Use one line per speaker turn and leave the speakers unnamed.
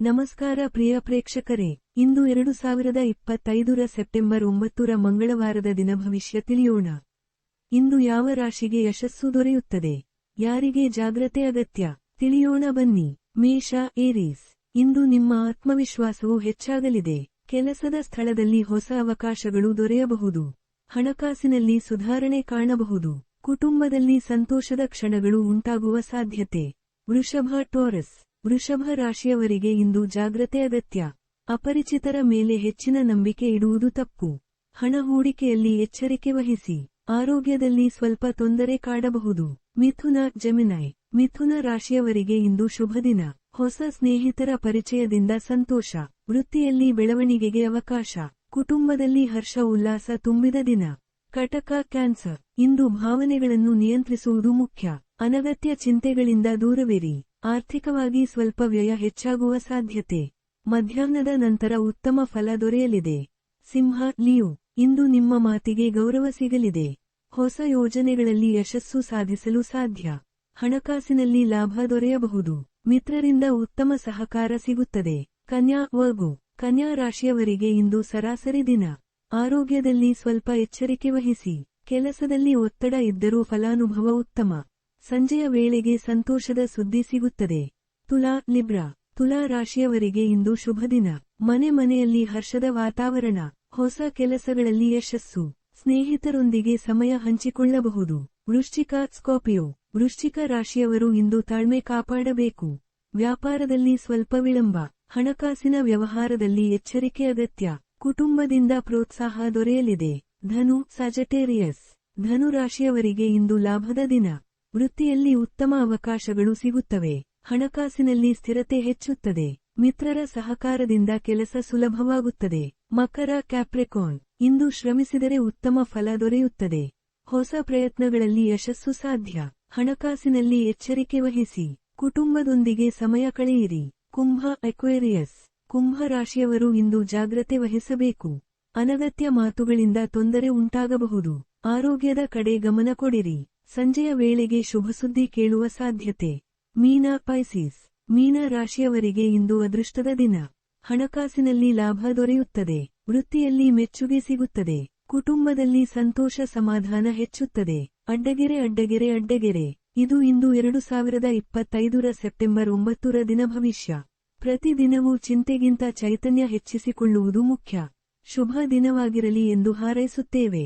ನಮಸ್ಕಾರ ಪ್ರಿಯ ಪ್ರೇಕ್ಷಕರೇ, ಇಂದು 2025 ಸೆಪ್ಟೆಂಬರ್ 9 ಮಂಗಳವಾರದ ದಿನ ಭವಿಷ್ಯ ತಿಳಿಯೋಣ. ಇಂದು ಯಾವ ರಾಶಿಗೆ ಯಶಸ್ಸು ದೊರೆಯುತ್ತದೆ, ಯಾರಿಗೆ ಜಾಗ್ರತೆ ಅಗತ್ಯ, ತಿಳಿಯೋಣ ಬನ್ನಿ. ಮೇಷ, ಏರೀಸ್. ಇಂದು ನಿಮ್ಮ ಆತ್ಮವಿಶ್ವಾಸವು ಹೆಚ್ಚಾಗಲಿದೆ. ಕೆಲಸದ ಸ್ಥಳದಲ್ಲಿ ಹೊಸ ಅವಕಾಶಗಳು ದೊರೆಯಬಹುದು. ಹಣಕಾಸಿನಲ್ಲಿ ಸುಧಾರಣೆ ಕಾಣಬಹುದು. ಕುಟುಂಬದಲ್ಲಿ ಸಂತೋಷದ ಕ್ಷಣಗಳು ಉಂಟಾಗುವ ಸಾಧ್ಯತೆ. ವೃಷಭ, ಟೋರಸ್. ವೃಷಭ ರಾಶಿಯವರಿಗೆ ಇಂದು ಜಾಗ್ರತೆ ಅಗತ್ಯ. ಅಪರಿಚಿತರ ಮೇಲೆ ಹೆಚ್ಚಿನ ನಂಬಿಕೆ ಇಡುವುದು ತಪ್ಪು. ಹಣ ಹೂಡಿಕೆಯಲ್ಲಿ ಎಚ್ಚರಿಕೆ ವಹಿಸಿ. ಆರೋಗ್ಯದಲ್ಲಿ ಸ್ವಲ್ಪ ತೊಂದರೆ ಕಾಡಬಹುದು. ಮಿಥುನ, ಜೆಮಿನೈ. ಮಿಥುನ ರಾಶಿಯವರಿಗೆ ಇಂದು ಶುಭ ದಿನ. ಹೊಸ ಸ್ನೇಹಿತರ ಪರಿಚಯದಿಂದ ಸಂತೋಷ. ವೃತ್ತಿಯಲ್ಲಿ ಬೆಳವಣಿಗೆಗೆ ಅವಕಾಶ. ಕುಟುಂಬದಲ್ಲಿ ಹರ್ಷ ಉಲ್ಲಾಸ ತುಂಬಿದ ದಿನ. ಕಟಕ, ಕ್ಯಾನ್ಸರ್. ಇಂದು ಭಾವನೆಗಳನ್ನು ನಿಯಂತ್ರಿಸುವುದು ಮುಖ್ಯ. ಅನಗತ್ಯ ಚಿಂತೆಗಳಿಂದ ದೂರವಿರಿ. ಆರ್ಥಿಕವಾಗಿ ಸ್ವಲ್ಪ ವ್ಯಯ ಹೆಚ್ಚಾಗುವ ಸಾಧ್ಯತೆ. ಮಧ್ಯಾಹ್ನದ ನಂತರ ಉತ್ತಮ ಫಲ ದೊರೆಯಲಿದೆ. ಸಿಂಹ, ಲಿಯೋ. ಇಂದು ನಿಮ್ಮ ಮಾತಿಗೆ ಗೌರವ ಸಿಗಲಿದೆ. ಹೊಸ ಯೋಜನೆಗಳಲ್ಲಿ ಯಶಸ್ಸು ಸಾಧಿಸಲು ಸಾಧ್ಯ. ಹಣಕಾಸಿನಲ್ಲಿ ಲಾಭ ದೊರೆಯಬಹುದು. ಮಿತ್ರರಿಂದ ಉತ್ತಮ ಸಹಕಾರ ಸಿಗುತ್ತದೆ. ಕನ್ಯಾ, ವರ್ಗೋ. ಕನ್ಯಾ ರಾಶಿಯವರಿಗೆ ಇಂದು ಸರಾಸರಿ ದಿನ. ಆರೋಗ್ಯದಲ್ಲಿ ಸ್ವಲ್ಪ ಎಚ್ಚರಿಕೆ ವಹಿಸಿ. ಕೆಲಸದಲ್ಲಿ ಒತ್ತಡ ಇದ್ದರೂ ಫಲಾನುಭವ ಉತ್ತಮ. ಸಂಜೆಯ ವೇಳೆಗೆ ಸಂತೋಷದ ಸುದ್ದಿ ಸಿಗುತ್ತದೆ. ತುಲಾ, ಲಿಬ್ರಾ. ತುಲಾ ರಾಶಿಯವರಿಗೆ ಇಂದು ಶುಭ ದಿನ. ಮನೆಯಲ್ಲಿ ಹರ್ಷದ ವಾತಾವರಣ. ಹೊಸ ಕೆಲಸಗಳಲ್ಲಿ ಯಶಸ್ಸು. ಸ್ನೇಹಿತರೊಂದಿಗೆ ಸಮಯ ಹಂಚಿಕೊಳ್ಳಬಹುದು. ವೃಶ್ಚಿಕ, ಸ್ಕಾರ್ಪಿಯೋ. ವೃಶ್ಚಿಕ ರಾಶಿಯವರು ಇಂದು ತಾಳ್ಮೆ ಕಾಪಾಡಬೇಕು. ವ್ಯಾಪಾರದಲ್ಲಿ ಸ್ವಲ್ಪ ವಿಳಂಬ. ಹಣಕಾಸಿನ ವ್ಯವಹಾರದಲ್ಲಿ ಎಚ್ಚರಿಕೆ ಅಗತ್ಯ. ಕುಟುಂಬದಿಂದ ಪ್ರೋತ್ಸಾಹ ದೊರೆಯಲಿದೆ. ಧನು, ಸಜಟೇರಿಯಸ್. ಧನು ರಾಶಿಯವರಿಗೆ ಇಂದು ಲಾಭದ ದಿನ. ವೃತ್ತಿಯಲ್ಲಿ ಉತ್ತಮ ಅವಕಾಶಗಳು ಸಿಗುತ್ತವೆ. ಹಣಕಾಸಿನಲ್ಲಿ ಸ್ಥಿರತೆ ಹೆಚ್ಚುತ್ತದೆ. ಮಿತ್ರರ ಸಹಕಾರದಿಂದ ಕೆಲಸ ಸುಲಭವಾಗುತ್ತದೆ. ಮಕರ, ಕ್ಯಾಪ್ರಿಕಾರ್ನ್. ಇಂದು ಶ್ರಮಿಸಿದರೆ ಉತ್ತಮ ಫಲ ದೊರೆಯುತ್ತದೆ. ಹೊಸ ಪ್ರಯತ್ನಗಳಲ್ಲಿ ಯಶಸ್ಸು ಸಾಧ್ಯ. ಹಣಕಾಸಿನಲ್ಲಿ ಎಚ್ಚರಿಕೆ ವಹಿಸಿ. ಕುಟುಂಬದೊಂದಿಗೆ ಸಮಯ ಕಳೆಯಿರಿ. ಕುಂಭ, ಅಕ್ವೇರಿಯಸ್. ಕುಂಭ ರಾಶಿಯವರು ಇಂದು ಜಾಗ್ರತೆ ವಹಿಸಬೇಕು. ಅನಗತ್ಯ ಮಾತುಗಳಿಂದ ತೊಂದರೆ ಉಂಟಾಗಬಹುದು. ಆರೋಗ್ಯದ ಕಡೆ ಗಮನ ಕೊಡಿರಿ. ಸಂಜೆಯ ವೇಳೆಗೆ ಶುಭಸುದ್ದಿ ಕೇಳುವ ಸಾಧ್ಯತೆ. ಮೀನ, ಪೈಸಿಸ್. ಮೀನ ರಾಶಿಯವರಿಗೆ ಇಂದು ಅದೃಷ್ಟದ ದಿನ. ಹಣಕಾಸಿನಲ್ಲಿ ಲಾಭ ದೊರೆಯುತ್ತದೆ. ವೃತ್ತಿಯಲ್ಲಿ ಮೆಚ್ಚುಗೆ ಸಿಗುತ್ತದೆ. ಕುಟುಂಬದಲ್ಲಿ ಸಂತೋಷ ಸಮಾಧಾನ ಹೆಚ್ಚುತ್ತದೆ. ಅಡ್ಡಗೆರೆ. ಇದು ಇಂದು 2025 ಸೆಪ್ಟೆಂಬರ್ 9 ದಿನ ಭವಿಷ್ಯ. ಪ್ರತಿದಿನವೂ ಚಿಂತೆಗಿಂತ ಚೈತನ್ಯ ಹೆಚ್ಚಿಸಿಕೊಳ್ಳುವುದು ಮುಖ್ಯ. ಶುಭ ದಿನವಾಗಿರಲಿ ಎಂದು ಹಾರೈಸುತ್ತೇವೆ.